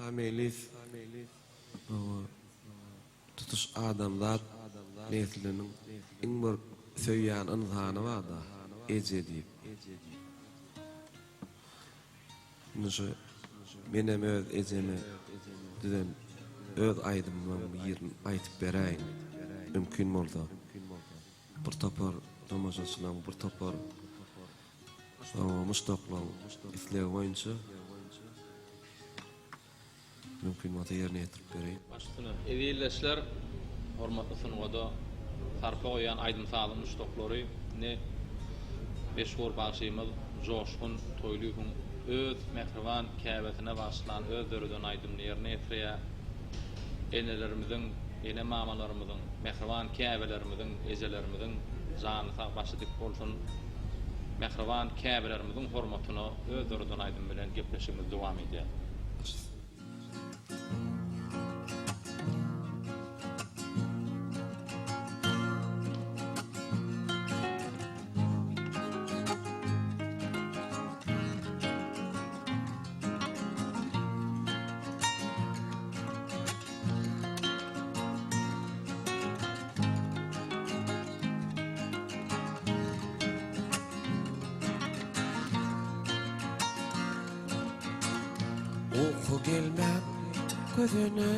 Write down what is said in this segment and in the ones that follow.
Hamilis tutuş adamlar neslinin iň bir söýýän ynzany barda eje diýip. Nuşu menem öz ejeme düzen öz aýdymyň ýerini aýtyp beräýin. Mümkin bolsa. Bir topar tamaşaçylaryň bir topar muştaklaw isleýär boýunça mümkin bolsa ýerine ýetirip beräýin. Başlyny eýleşler hormatly sunuwada sarpa goýan aýdym sağlam muştaklary ne beşgor bagşymyz joşkun toýlugyň öz mehriban käbetine başlan öz dörden aýdymny ýerine ýetirýär. Enelerimizin, ene mamalarymyzyň, mehriban käbelerimizin, ejelerimizin jany sag başydyk bolsun. Mehriban käbelerimizin hormatyna öz dörden aýdym bilen gepleşigimiz dowam edýär. Uyku gelmem gözüne,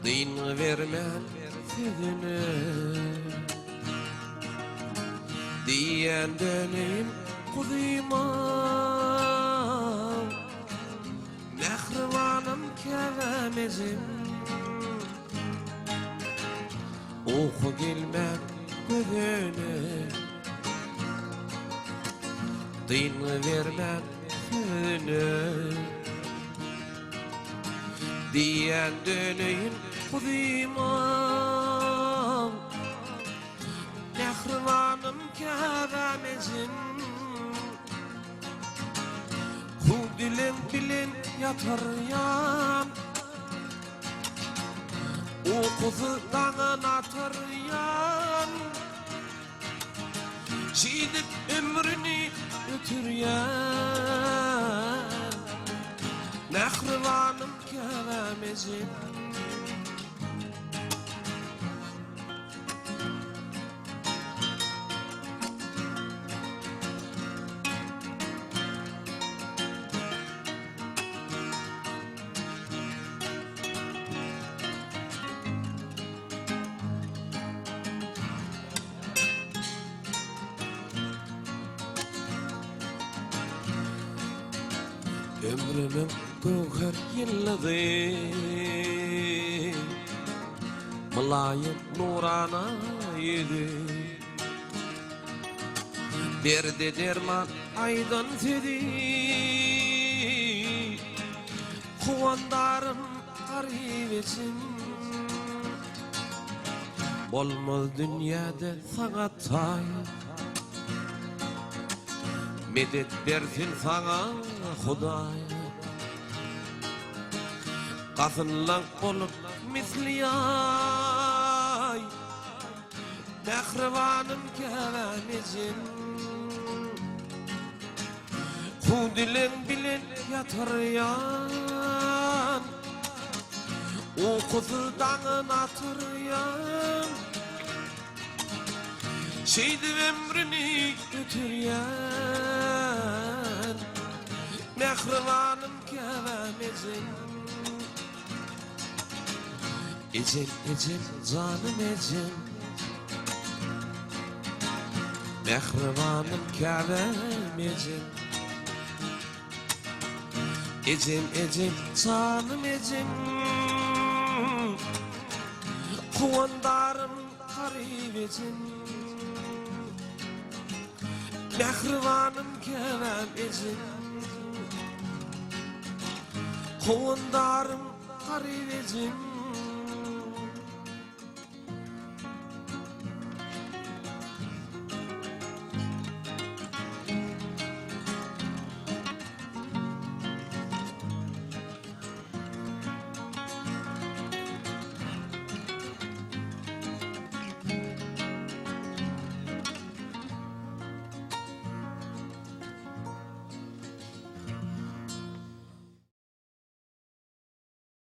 dyn vermem sözüne, diýen döneyim kuzyma, mehribanym käbemezim. Uyku gelmem gözüne, dyn vermem diýen döneyin kuzyma, mehribanym käbemezim. Hu dilim bilen ýatarýan, o kuzy daňyna atarýan, şidip ömrüni ötürýän, mehribanym käbemezim. Ömrümün göher yılları, mulayim nurana yedi, berdi derman aydan sedi, kuvandarım garip etsin. Bolmaz dünyada sana tay, medet bersin sana Huday. Gafınlank bolup misli ay, mehribanym käbemezim. Hu dilen bilen ýatarýan, o kuzy daňyna atarýan, şeýdip ömrüni ötürýän, mehribanym käbemezim. Ecel ecel canım ecel, mehribanym käbemezim. Ecel ecel canım ecel, kuvandarım garip etsin. Mehribanym käbemezim, kuvandarım garip etsin.